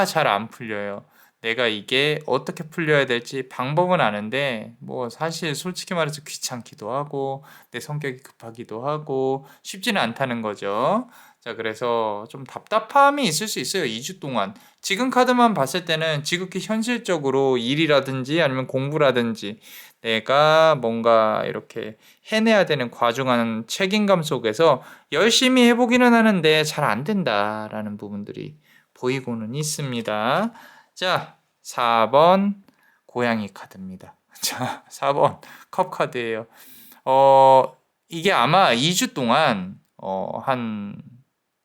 잘 안 풀려요. 내가 이게 어떻게 풀려야 될지 방법은 아는데 뭐 사실 솔직히 말해서 귀찮기도 하고 내 성격이 급하기도 하고 쉽지는 않다는 거죠. 자, 그래서 좀 답답함이 있을 수 있어요. 2주 동안. 지금 카드만 봤을 때는 지극히 현실적으로 일이라든지 아니면 공부라든지 내가 뭔가 이렇게 해내야 되는 과중한 책임감 속에서 열심히 해보기는 하는데 잘 안 된다라는 부분들이 보이고는 있습니다. 자, 4번 고양이 카드입니다. 자, 4번 컵 카드예요. 이게 아마 2주 동안 한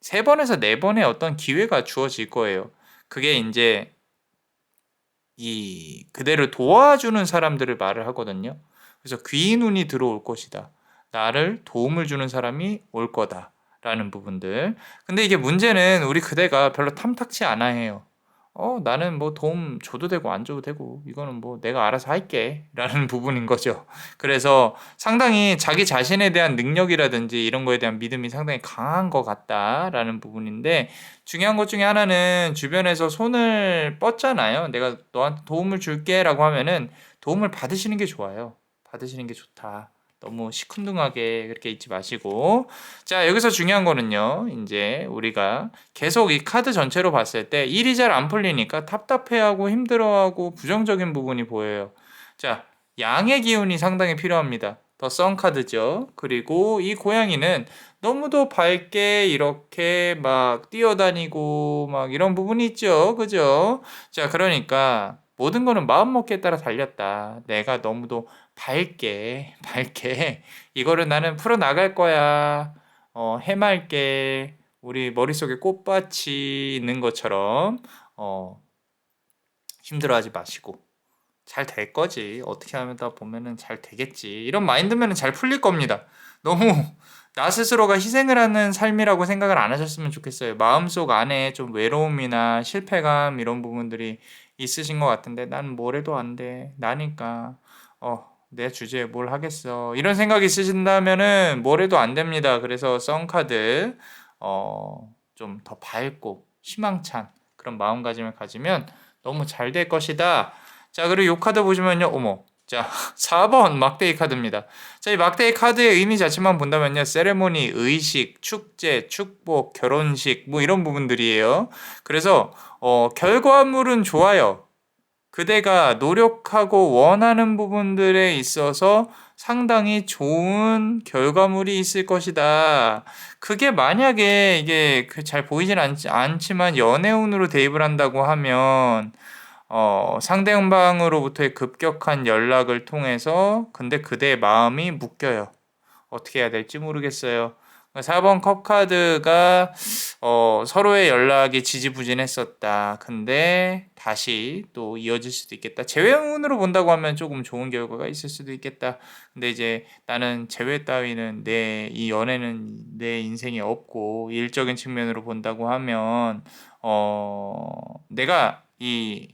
3번에서 4번의 어떤 기회가 주어질 거예요. 그게 이제 이 그대를 도와주는 사람들을 말을 하거든요. 그래서 귀인 운이 들어올 것이다. 나를 도움을 주는 사람이 올 거다. 라는 부분들. 근데 이게 문제는 우리 그대가 별로 탐탁치 않아 해요. 나는 뭐 도움 줘도 되고 안 줘도 되고 이거는 뭐 내가 알아서 할게 라는 부분인 거죠. 그래서 상당히 자기 자신에 대한 능력이라든지 이런 거에 대한 믿음이 상당히 강한 것 같다라는 부분인데, 중요한 것 중에 하나는 주변에서 손을 뻗잖아요. 내가 너한테 도움을 줄게라고 하면은 도움을 받으시는 게 좋아요. 받으시는 게 좋다. 너무 시큰둥하게 그렇게 있지 마시고. 자, 여기서 중요한 거는요. 이제 우리가 계속 이 카드 전체로 봤을 때 일이 잘 안 풀리니까 답답해하고 힘들어하고 부정적인 부분이 보여요. 자, 양의 기운이 상당히 필요합니다. 더 썬 카드죠. 그리고 이 고양이는 너무도 밝게 이렇게 막 뛰어다니고 막 이런 부분이 있죠. 그죠? 자, 그러니까 모든 거는 마음먹기에 따라 달렸다. 내가 너무도 밝게 이거를 나는 풀어나갈 거야. 해맑게 우리 머릿속에 꽃밭이 있는 것처럼 어, 힘들어하지 마시고 잘 될 거지. 어떻게 하다 보면은 잘 되겠지. 이런 마인드면은 잘 풀릴 겁니다. 너무 나 스스로가 희생을 하는 삶이라고 생각을 안 하셨으면 좋겠어요. 마음속 안에 좀 외로움이나 실패감 이런 부분들이 있으신 것 같은데 난 뭘 해도 안 돼. 나니까 내 주제에 뭘 하겠어. 이런 생각이 있으신다면은 뭘 해도 안 됩니다. 그래서 썬카드 좀 더 밝고 희망찬 그런 마음가짐을 가지면 너무 잘 될 것이다. 자, 그리고 이 카드 보시면요. 어머. 자, 4번 막대기 카드입니다. 자, 이 막대기 카드의 의미 자체만 본다면요. 세레모니, 의식, 축제, 축복, 결혼식 뭐 이런 부분들이에요. 그래서 결과물은 좋아요. 그대가 노력하고 원하는 부분들에 있어서 상당히 좋은 결과물이 있을 것이다. 그게 만약에 이게 잘 보이진 않지만 연애운으로 대입을 한다고 하면 상대방으로부터의 급격한 연락을 통해서 근데 그대의 마음이 묶여요. 어떻게 해야 될지 모르겠어요. 4번 컵 카드가 서로의 연락이 지지부진했었다. 근데 다시 또 이어질 수도 있겠다. 재회운으로 본다고 하면 조금 좋은 결과가 있을 수도 있겠다. 근데 이제 나는 재회 따위는 이 연애는 내 인생에 없고 일적인 측면으로 본다고 하면 내가 이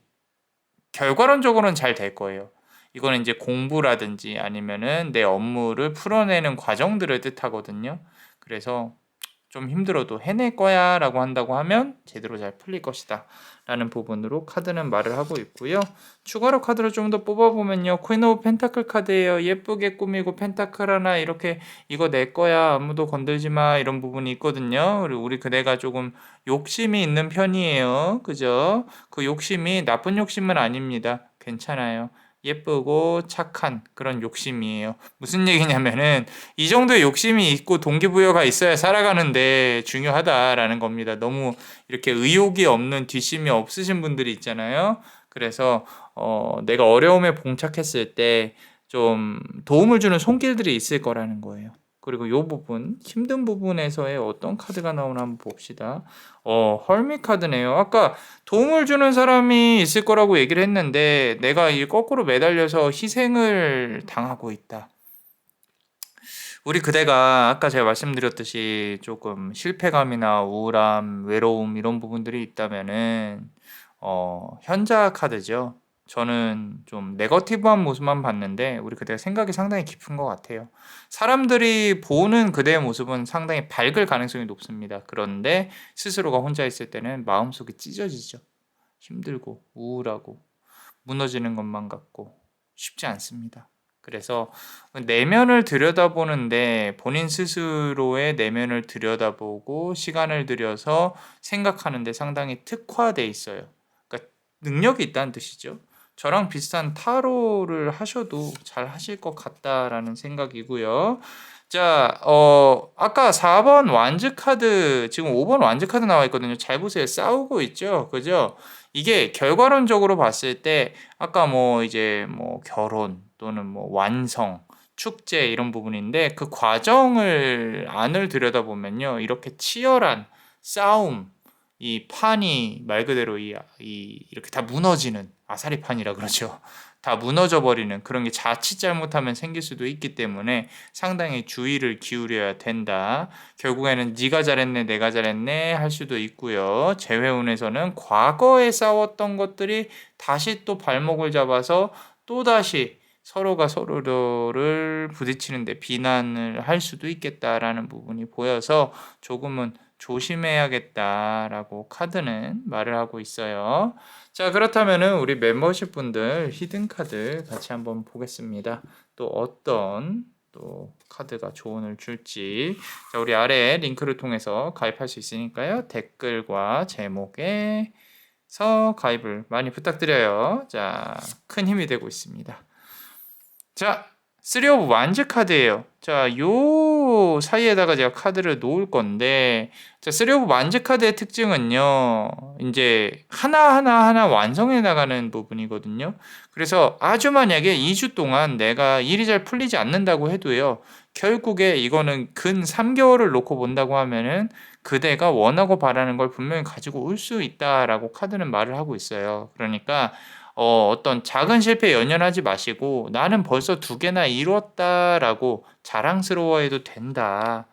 결과론적으로는 잘 될 거예요. 이거는 이제 공부라든지 아니면은 내 업무를 풀어내는 과정들을 뜻하거든요. 그래서 좀 힘들어도 해낼 거야 라고 한다고 하면 제대로 잘 풀릴 것이다 라는 부분으로 카드는 말을 하고 있고요. 추가로 카드를 좀 더 뽑아보면요. 퀸 오브 펜타클 카드예요. 예쁘게 꾸미고 펜타클 하나 이렇게 이거 내 거야 아무도 건들지 마 이런 부분이 있거든요. 그리고 우리 그대가 조금 욕심이 있는 편이에요. 그죠? 그 욕심이 나쁜 욕심은 아닙니다. 괜찮아요. 예쁘고 착한 그런 욕심이에요. 무슨 얘기냐면은 이 정도의 욕심이 있고 동기부여가 있어야 살아가는데 중요하다라는 겁니다. 너무 이렇게 의욕이 없는 뒷심이 없으신 분들이 있잖아요. 그래서 내가 어려움에 봉착했을 때 좀 도움을 주는 손길들이 있을 거라는 거예요. 그리고 요 부분 힘든 부분에서의 어떤 카드가 나오나 한번 봅시다. 헐밋 카드네요. 아까 도움을 주는 사람이 있을 거라고 얘기를 했는데 내가 이 거꾸로 매달려서 희생을 당하고 있다. 우리 그대가 아까 제가 말씀드렸듯이 조금 실패감이나 우울함, 외로움 이런 부분들이 있다면은 현자 카드죠. 저는 좀 네거티브한 모습만 봤는데 우리 그대가 생각이 상당히 깊은 것 같아요. 사람들이 보는 그대의 모습은 상당히 밝을 가능성이 높습니다. 그런데 스스로가 혼자 있을 때는 마음속이 찢어지죠. 힘들고 우울하고 무너지는 것만 같고 쉽지 않습니다. 그래서 내면을 들여다보는데 본인 스스로의 내면을 들여다보고 시간을 들여서 생각하는데 상당히 특화돼 있어요. 그러니까 능력이 있다는 뜻이죠. 저랑 비슷한 타로를 하셔도 잘 하실 것 같다라는 생각이고요. 자, 아까 4번 완즈 카드, 지금 5번 완즈 카드 나와 있거든요. 잘 보세요. 싸우고 있죠? 그죠? 이게 결과론적으로 봤을 때 아까 뭐 이제 뭐 결혼 또는 뭐 완성, 축제 이런 부분인데 그 과정을 안을 들여다보면요. 이렇게 치열한 싸움, 이 판이 말 그대로 이렇게 다 무너지는 아사리판이라 그러죠. 다 무너져 버리는 그런 게 자칫 잘못하면 생길 수도 있기 때문에 상당히 주의를 기울여야 된다. 결국에는 네가 잘했네, 내가 잘했네 할 수도 있고요. 재회운에서는 과거에 싸웠던 것들이 다시 또 발목을 잡아서 또다시 서로가 서로를 부딪히는데 비난을 할 수도 있겠다라는 부분이 보여서 조금은 조심해야겠다라고 카드는 말을 하고 있어요. 자, 그렇다면은 우리 멤버십 분들 히든 카드 같이 한번 보겠습니다. 또 어떤 또 카드가 조언을 줄지. 자, 우리 아래 링크를 통해서 가입할 수 있으니까요. 댓글과 제목에서 가입을 많이 부탁드려요. 자, 큰 힘이 되고 있습니다. 자, 3 오브 완즈 카드예요. 자, 요 사이에다가 제가 카드를 놓을 건데, 자, 3 오브 완즈 카드의 특징은요, 이제 하나 완성해 나가는 부분이거든요. 그래서 아주 만약에 2주 동안 내가 일이 잘 풀리지 않는다고 해도요, 결국에 이거는 근 3개월을 놓고 본다고 하면은 그대가 원하고 바라는 걸 분명히 가지고 올 수 있다라고 카드는 말을 하고 있어요. 그러니까 어떤 작은 실패에 연연하지 마시고 나는 벌써 2개나 이뤘다라고 자랑스러워해도 된다라고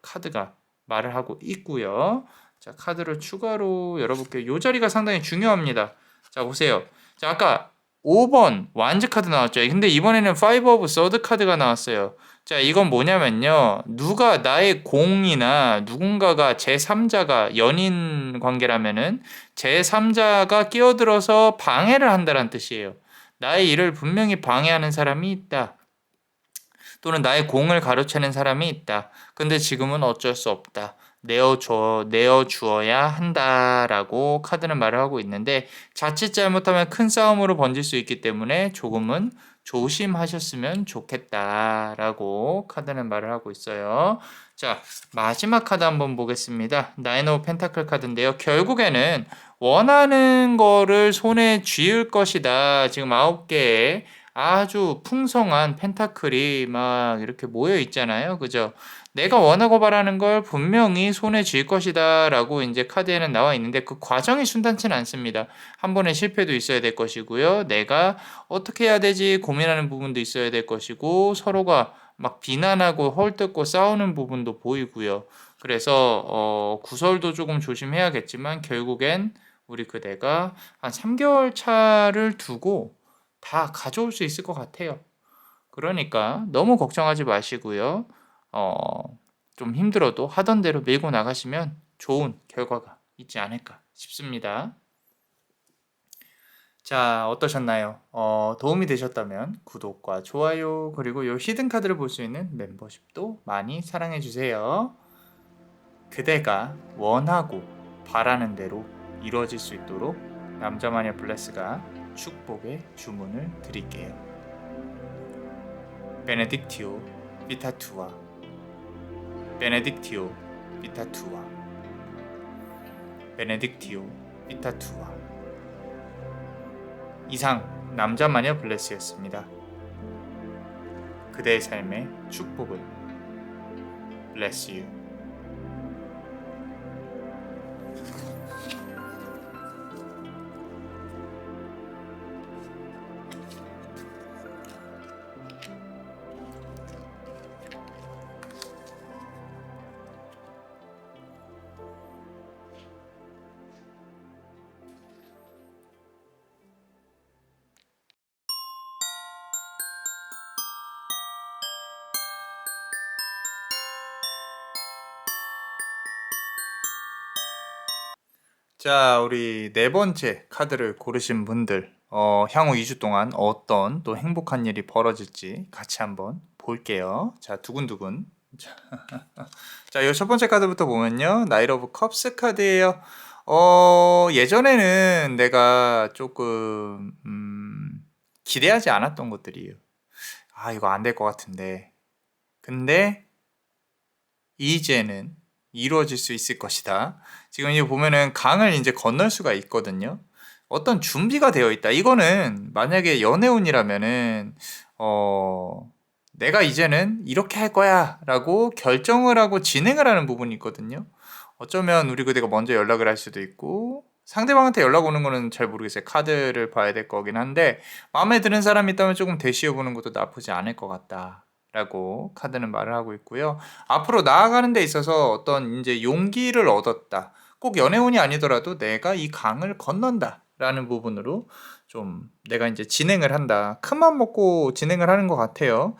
카드가 말을 하고 있고요. 자, 카드를 추가로 열어볼게요. 요 자리가 상당히 중요합니다. 자, 보세요. 자, 아까 5번 완즈 카드 나왔죠. 근데 이번에는 5 오브 서드 카드가 나왔어요. 자, 이건 뭐냐면요. 누가 나의 공이나 누군가가 제3자가 연인 관계라면은 제3자가 끼어들어서 방해를 한다는 뜻이에요. 나의 일을 분명히 방해하는 사람이 있다. 또는 나의 공을 가로채는 사람이 있다. 근데 지금은 어쩔 수 없다. 내어주어야 한다라고 카드는 말을 하고 있는데 자칫 잘못하면 큰 싸움으로 번질 수 있기 때문에 조금은 조심하셨으면 좋겠다라고 카드는 말을 하고 있어요. 자, 마지막 카드 한번 보겠습니다. 나인 오브 펜타클 카드인데요. 결국에는 원하는 거를 손에 쥐을 것이다. 지금 9개의 아주 풍성한 펜타클이 막 이렇게 모여 있잖아요. 그죠? 내가 원하고 바라는 걸 분명히 손에 쥘 것이다 라고 이제 카드에는 나와 있는데 그 과정이 순탄치는 않습니다. 한 번의 실패도 있어야 될 것이고요. 내가 어떻게 해야 되지 고민하는 부분도 있어야 될 것이고 서로가 막 비난하고 헐뜯고 싸우는 부분도 보이고요. 그래서 구설도 조금 조심해야겠지만 결국엔 우리 그대가 한 3개월 차를 두고 다 가져올 수 있을 것 같아요. 그러니까 너무 걱정하지 마시고요. 좀 힘들어도 하던 대로 밀고 나가시면 좋은 결과가 있지 않을까 싶습니다. 자, 어떠셨나요? 도움이 되셨다면 구독과 좋아요 그리고 요 히든 카드를 볼 수 있는 멤버십도 많이 사랑해 주세요. 그대가 원하고 바라는 대로 이루어질 수 있도록 남자마녀 블레스가 축복의 주문을 드릴게요. 베네딕티오 비타투아 베네딕티오 비타투아 베네딕티오 비타투아 이상 남자마녀 블레스였습니다. 그대의 삶에 축복을 Bless you. 자, 우리 네 번째 카드를 고르신 분들, 향후 2주 동안 어떤 또 행복한 일이 벌어질지 같이 한번 볼게요. 자, 두근두근. 자, 이 첫 번째 카드부터 보면요. 나이트 오브 컵스 카드예요. 예전에는 내가 조금 기대하지 않았던 것들이에요. 아, 이거 안 될 것 같은데. 근데 이제는 이루어질 수 있을 것이다. 지금 이제 보면은 강을 이제 건널 수가 있거든요. 어떤 준비가 되어 있다. 이거는 만약에 연애운이라면은 내가 이제는 이렇게 할 거야라고 결정을 하고 진행을 하는 부분이 있거든요. 어쩌면 우리 그대가 먼저 연락을 할 수도 있고 상대방한테 연락 오는 거는 잘 모르겠어요. 카드를 봐야 될 거긴 한데 마음에 드는 사람이 있다면 조금 대시해 보는 것도 나쁘지 않을 것 같다. 라고 카드는 말을 하고 있고요. 앞으로 나아가는 데 있어서 어떤 이제 용기를 얻었다. 꼭 연애운이 아니더라도 내가 이 강을 건넌다. 라는 부분으로 좀 내가 이제 진행을 한다. 큰맘 먹고 진행을 하는 것 같아요.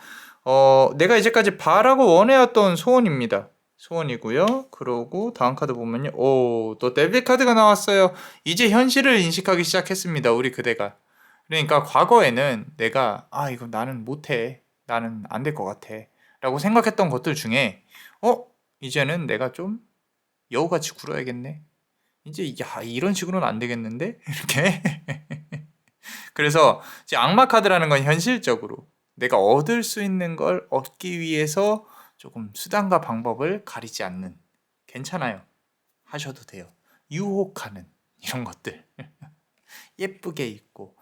내가 이제까지 바라고 원해왔던 소원입니다. 소원이고요. 그러고 다음 카드 보면요. 또 데빌 카드가 나왔어요. 이제 현실을 인식하기 시작했습니다. 우리 그대가. 그러니까 과거에는 내가 이거 나는 못해. 나는 안 될 것 같아. 라고 생각했던 것들 중에 이제는 내가 좀 여우같이 굴어야겠네. 이제 이런 식으로는 안 되겠는데? 이렇게. 그래서 이제 악마 카드라는 건 현실적으로 내가 얻을 수 있는 걸 얻기 위해서 조금 수단과 방법을 가리지 않는 괜찮아요. 하셔도 돼요. 유혹하는 이런 것들. 예쁘게 입고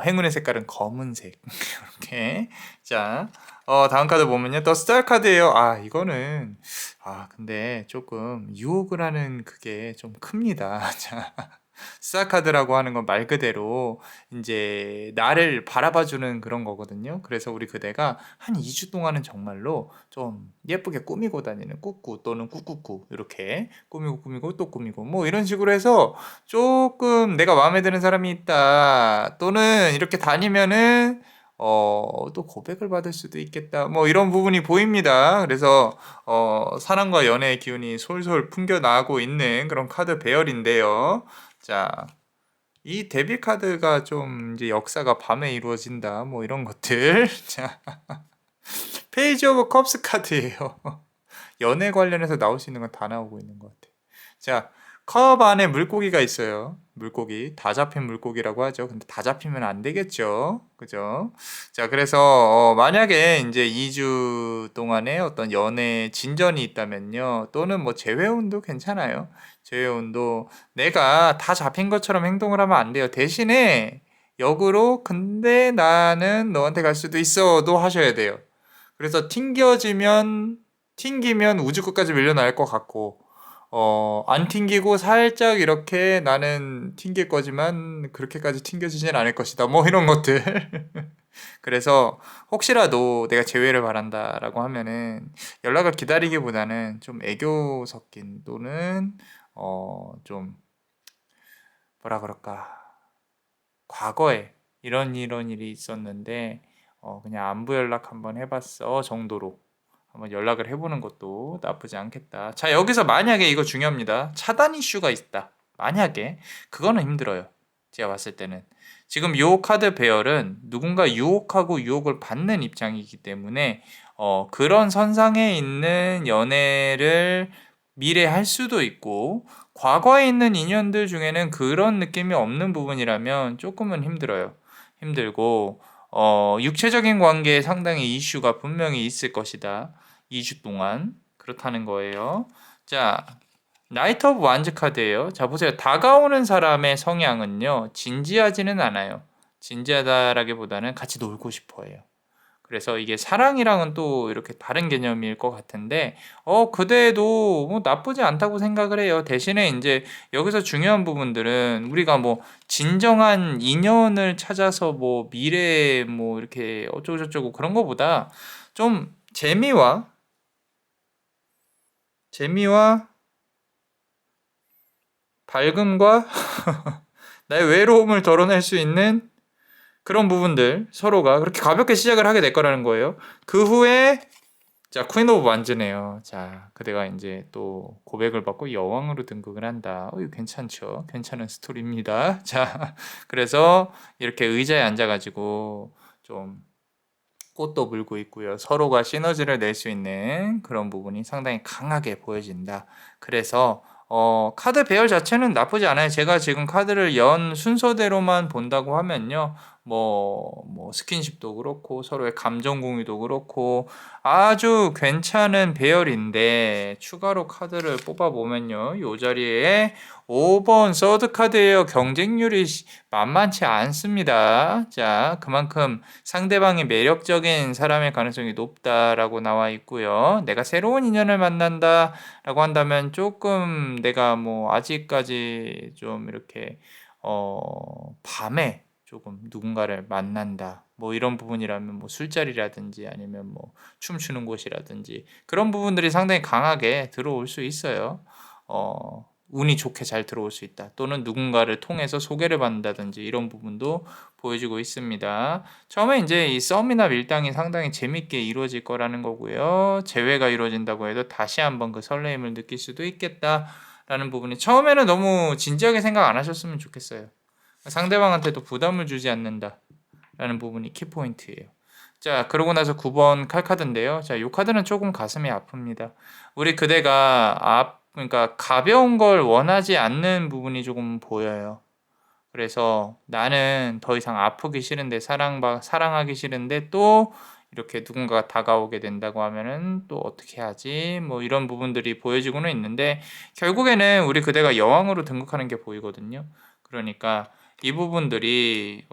행운의 색깔은 검은색. 이렇게. 자, 다음 카드 보면요. 더 스타 카드예요. 이거는 근데 조금 유혹을 하는 그게 좀 큽니다. 자, 스타 카드라고 하는 건 말 그대로 이제 나를 바라봐주는 그런 거거든요. 그래서 우리 그대가 한 2주 동안은 정말로 좀 예쁘게 꾸미고 다니는 꾸꾸 또는 꾸꾸꾸 이렇게 꾸미고 또 꾸미고 뭐 이런 식으로 해서 조금 내가 마음에 드는 사람이 있다 또는 이렇게 다니면은 또 고백을 받을 수도 있겠다. 뭐 이런 부분이 보입니다. 그래서 사랑과 연애의 기운이 솔솔 풍겨나고 있는 그런 카드 배열인데요. 자, 이 데뷔 카드가 좀 이제 역사가 밤에 이루어진다. 뭐 이런 것들. 자, 페이지 오브 컵스 카드예요. 연애 관련해서 나올 수 있는 건 다 나오고 있는 것 같아요. 자, 컵 안에 물고기가 있어요. 물고기. 다 잡힌 물고기라고 하죠. 근데 다 잡히면 안 되겠죠. 그죠? 자, 그래서 만약에 이제 2주 동안에 어떤 연애 진전이 있다면요. 또는 뭐 재회운도 괜찮아요. 재회운도 내가 다 잡힌 것처럼 행동을 하면 안 돼요. 대신에 역으로 근데 나는 너한테 갈 수도 있어도 하셔야 돼요. 그래서 튕기면 우주 끝까지 밀려날 것 같고 안 튕기고 살짝 이렇게 나는 튕길 거지만 그렇게까지 튕겨지진 않을 것이다. 뭐 이런 것들. 그래서 혹시라도 내가 재회를 바란다라고 하면은 연락을 기다리기보다는 좀 애교 섞인 또는 좀 뭐라 그럴까 과거에 이런 일이 있었는데 그냥 안부 연락 한번 해봤어 정도로 한번 연락을 해보는 것도 나쁘지 않겠다. 자, 여기서 만약에 이거 중요합니다. 차단 이슈가 있다. 만약에 그거는 힘들어요. 제가 봤을 때는 지금 요 카드 배열은 누군가 유혹하고 유혹을 받는 입장이기 때문에 그런 선상에 있는 연애를 미래 할 수도 있고 과거에 있는 인연들 중에는 그런 느낌이 없는 부분이라면 조금은 힘들어요. 힘들고 육체적인 관계에 상당히 이슈가 분명히 있을 것이다. 2주 동안 그렇다는 거예요. 자, 나이트 오브 완즈 카드예요. 자, 보세요. 다가오는 사람의 성향은요. 진지하지는 않아요. 진지하다라기보다는 같이 놀고 싶어 해요. 그래서 이게 사랑이랑은 또 이렇게 다른 개념일 것 같은데 그대도 뭐 나쁘지 않다고 생각을 해요. 대신에 이제 여기서 중요한 부분들은 우리가 뭐 진정한 인연을 찾아서 뭐 미래에 뭐 이렇게 어쩌고저쩌고 그런 거보다 좀 재미와 밝음과 나의 외로움을 덜어낼 수 있는 그런 부분들 서로가 그렇게 가볍게 시작을 하게 될 거라는 거예요. 그 후에 자, 퀸 오브 완즈네요. 자, 그대가 이제 또 고백을 받고 여왕으로 등극을 한다. 이거 괜찮죠? 괜찮은 스토리입니다. 자, 그래서 이렇게 의자에 앉아가지고 좀 꽃도 물고 있고요. 서로가 시너지를 낼 수 있는 그런 부분이 상당히 강하게 보여진다. 그래서 카드 배열 자체는 나쁘지 않아요. 제가 지금 카드를 연 순서대로만 본다고 하면요. 뭐 스킨십도 그렇고 서로의 감정 공유도 그렇고 아주 괜찮은 배열인데 추가로 카드를 뽑아 보면요. 이 자리에 5번 서드 카드예요. 경쟁률이 만만치 않습니다. 자, 그만큼 상대방이 매력적인 사람일 가능성이 높다라고 나와 있고요. 내가 새로운 인연을 만난다라고 한다면 조금 내가 뭐 아직까지 좀 이렇게 밤에 조금 누군가를 만난다. 뭐 이런 부분이라면 뭐 술자리라든지 아니면 뭐 춤추는 곳이라든지 그런 부분들이 상당히 강하게 들어올 수 있어요. 운이 좋게 잘 들어올 수 있다. 또는 누군가를 통해서 소개를 받는다든지 이런 부분도 보여지고 있습니다. 처음에 이제 이 썸이나 밀당이 상당히 재밌게 이루어질 거라는 거고요. 재회가 이루어진다고 해도 다시 한번 그 설레임을 느낄 수도 있겠다라는 부분이 처음에는 너무 진지하게 생각 안 하셨으면 좋겠어요. 상대방한테도 부담을 주지 않는다라는 부분이 키포인트예요. 자, 그러고 나서 9번 칼카드인데요. 자, 이 카드는 조금 가슴이 아픕니다. 우리 그대가 그러니까 가벼운 걸 원하지 않는 부분이 조금 보여요. 그래서 나는 더 이상 아프기 싫은데 사랑하기 싫은데 또 이렇게 누군가가 다가오게 된다고 하면은 또 어떻게 하지? 뭐 이런 부분들이 보여지고는 있는데 결국에는 우리 그대가 여왕으로 등극하는 게 보이거든요. 그러니까 이 부분들이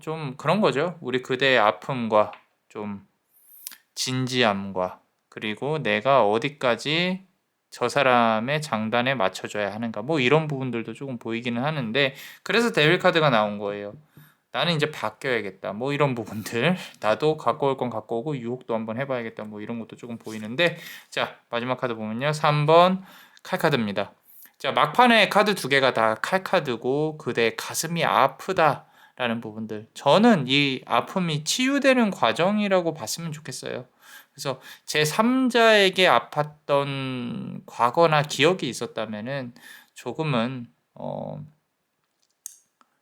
좀 그런 거죠. 우리 그대의 아픔과 좀 진지함과 그리고 내가 어디까지 저 사람의 장단에 맞춰줘야 하는가 뭐 이런 부분들도 조금 보이기는 하는데 그래서 데빌 카드가 나온 거예요. 나는 이제 바뀌어야겠다. 뭐 이런 부분들 나도 갖고 올 건 갖고 오고 유혹도 한번 해봐야겠다. 뭐 이런 것도 조금 보이는데 자 마지막 카드 보면요. 3번 칼카드입니다. 자 막판에 카드 두 개가 다 칼카드고 그대 가슴이 아프다라는 부분들 저는 이 아픔이 치유되는 과정이라고 봤으면 좋겠어요. 그래서 제 3자에게 아팠던 과거나 기억이 있었다면은 조금은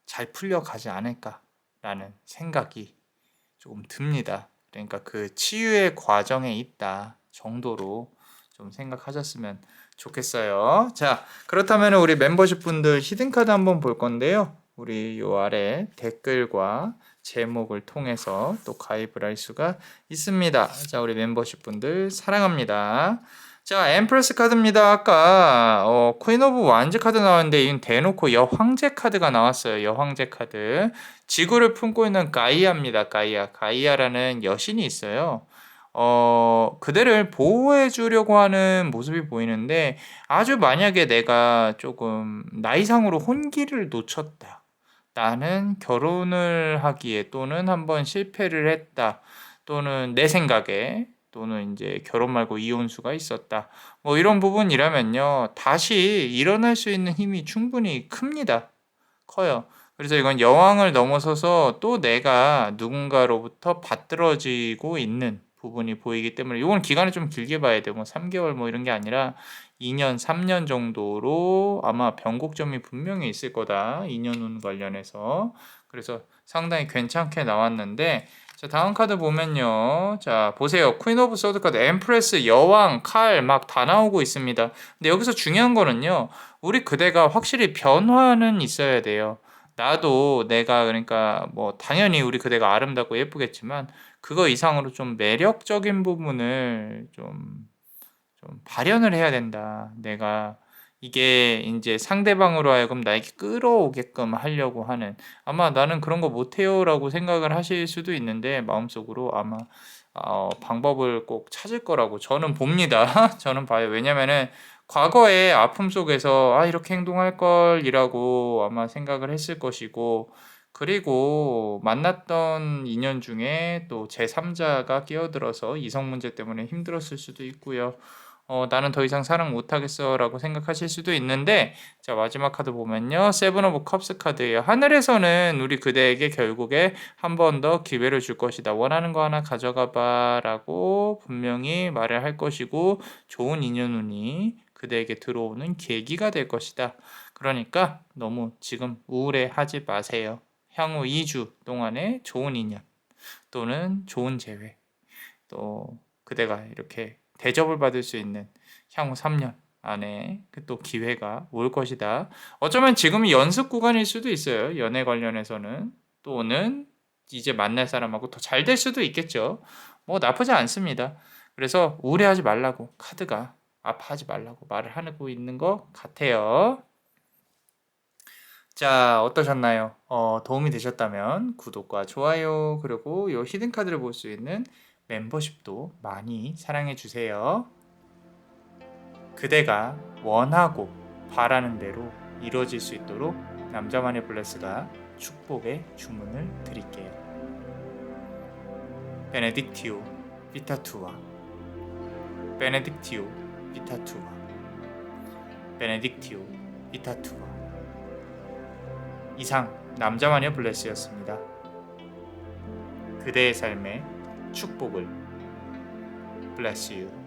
잘 풀려가지 않을까라는 생각이 조금 듭니다. 그러니까 그 치유의 과정에 있다 정도로 좀 생각하셨으면 좋겠어요. 자, 그렇다면 우리 멤버십 분들 히든카드 한번 볼 건데요. 우리 요 아래 댓글과 제목을 통해서 또 가입을 할 수가 있습니다. 자, 우리 멤버십 분들 사랑합니다. 자, 엠프레스 카드입니다. 아까 퀸 오브 완즈 카드 나왔는데 이건 대놓고 여황제 카드가 나왔어요. 여황제 카드. 지구를 품고 있는 가이아입니다. 가이아라는 여신이 있어요. 그대를 보호해 주려고 하는 모습이 보이는데 아주 만약에 내가 조금 나이상으로 혼기를 놓쳤다. 나는 결혼을 하기에 또는 한번 실패를 했다. 또는 내 생각에 또는 이제 결혼 말고 이혼수가 있었다. 뭐 이런 부분이라면요. 다시 일어날 수 있는 힘이 충분히 큽니다. 커요. 그래서 이건 여왕을 넘어서서 또 내가 누군가로부터 받들어지고 있는 부분이 보이기 때문에 이건 기간을 좀 길게 봐야 돼요. 뭐 3개월 뭐 이런 게 아니라 2년, 3년 정도로 아마 변곡점이 분명히 있을 거다. 2년 후 관련해서. 그래서 상당히 괜찮게 나왔는데 자, 다음 카드 보면요. 자, 보세요. 퀸 오브 소드 카드, 엠프레스, 여왕, 칼 막 다 나오고 있습니다. 근데 여기서 중요한 거는요. 우리 그대가 확실히 변화는 있어야 돼요. 나도 내가 그러니까 뭐 당연히 우리 그대가 아름답고 예쁘겠지만 그거 이상으로 좀 매력적인 부분을 좀 발현을 해야 된다. 내가 이게 인제 상대방으로 하여금 나에게 끌어오게끔 하려고 하는, 아마 '나는 그런 거 못해요.'라고 생각을 하실 수도 있는데 마음속으로 아마 방법을 꼭 찾을 거라고 저는 봅니다. 저는 봐요. 왜냐면은 과거의 아픔 속에서 '아 이렇게 행동할 걸.'이라고 아마 생각을 했을 것이고, 그리고 만났던 인연 중에 또 제3 자가 끼어들어서 이성 문제 때문에 힘들었을 수도 있고요. '나는 더 이상 사랑 못 하겠어.'라고 생각하실 수도 있는데, 자 마지막 카드 보면요. 세븐 오브 컵스 카드예요. 하늘에서는 우리 그대에게 결국에 한 번 더 기회를 줄 것이다. "원하는 거 하나 가져가 봐."라고 분명히 말을 할 것이고, 좋은 인연운이 그대에게 들어오는 계기가 될 것이다. 그러니까 너무 지금 우울해하지 마세요. 향후 2주 동안의 좋은 인연 또는 좋은 재회, 또 그대가 이렇게 대접을 받을 수 있는 향후 3년 안에 그 또 기회가 올 것이다. 어쩌면 지금이 연습 구간일 수도 있어요. 연애 관련해서는. 또는 이제 만날 사람하고 더 잘 될 수도 있겠죠. 뭐 나쁘지 않습니다. 그래서 우울해하지 말라고, 카드가 아파하지 말라고 말을 하고 있는 것 같아요. 자, 어떠셨나요? 도움이 되셨다면 구독과 좋아요, 그리고 요 히든 카드를 볼 수 있는 멤버십도 많이 사랑해 주세요. 그대가 원하고 바라는 대로 이루어질 수 있도록 남자만의 블레스가 축복의 주문을 드릴게요. 베네딕티오 비타투아, 베네딕티오 비타투아, 베네딕티오 비타투아. 이상 남자마녀 블레스였습니다. 그대의 삶에 축복을. Bless you.